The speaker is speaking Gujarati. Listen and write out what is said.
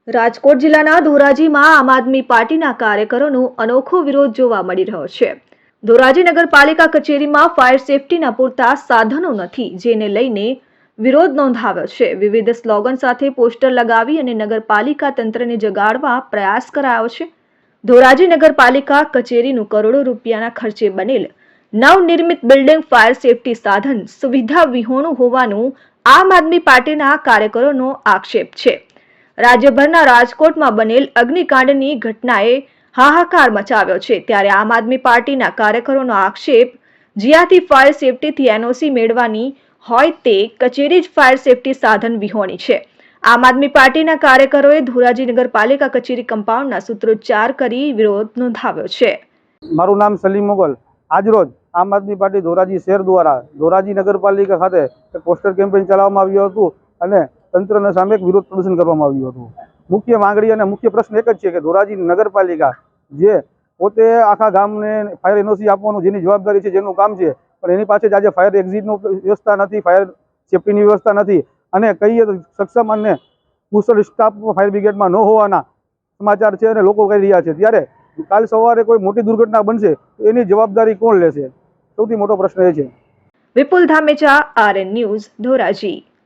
રાજકોટ જિલ્લાના ધોરાજીમાં આમ આદમી પાર્ટીના કાર્યકરોનો અનોખો વિરોધ જોવા મળી રહ્યો છે। ધોરાજી નગરપાલિકા કચેરીમાં ફાયર સેફટીના પૂરતા સાધનો નથી, જેને લઈને વિરોધ નોંધાવ્યો છે। વિવિધ સ્લોગન સાથે પોસ્ટર લગાવી અને નગરપાલિકા તંત્રને જગાડવા પ્રયાસ કરાયો છે। ધોરાજી નગરપાલિકા કચેરીનું કરોડો રૂપિયાના ખર્ચે બનેલ નવનિર્મિત બિલ્ડિંગ ફાયર સેફટી સાધન સુવિધા વિહોણું હોવાનું આમ આદમી પાર્ટીના કાર્યકરોનો આક્ષેપ છે। રાજ્યભરના રાજકોટમાં બનેલ અગ્નિકાંડની ઘટનાએ હાહાકાર મચાવ્યો છે, ત્યારે આમ આદમી પાર્ટીના કાર્યકરોનો આક્ષેપ જ્યાંથી ફાયર સેફટીથી એનઓસી મેળવવાની હોય તે કચેરી જ ફાયર સેફટી સાધન વિહોણી છે। આમ આદમી પાર્ટીના કાર્યકરોએ ધોરાજી નગરપાલિકા કચેરી કમ્પાઉન્ડના સૂત્રોચ્ચાર કરી વિરોધ નોંધાવ્યો છે। મારું નામ સલીમ મોગલ। આજરોજ આમ આદમી પાર્ટી ધોરાજી શહેર દ્વારા ધોરાજી નગરપાલિકા ખાતે એક પોસ્ટર કેમ્પેન ચલાવવામાં આવ્યું હતું અને તંત્રના સામે એક વિરોધ પ્રદર્શન કરવામાં આવ્યું હતું। મુખ્ય માંગણી અને મુખ્ય પ્રશ્ન એક જ છે કે ધોરાજી નગરપાલિકા જે પોતે આખા ગામને ફાયર એનઓસી આપવાનું જેની જવાબદારી છે, જેનું કામ છે, પણ એની પાસે આજે ફાયર એક્ઝિટની વ્યવસ્થા નથી, ફાયર સેફટીની વ્યવસ્થા નથી અને કહીએ તો સક્ષમ અને કુશળ સ્ટાફ ફાયર બ્રિગેડમાં ન હોવાના સમાચાર છે અને લોકો કહી રહ્યા છે। ત્યારે કાલ સવારે કોઈ મોટી દુર્ઘટના બનશે તો એની જવાબદારી કોણ લેશે? સૌથી મોટો પ્રશ્ન એ છે। વિપુલ ધામેચા, RN ન્યૂઝ, ધોરાજી।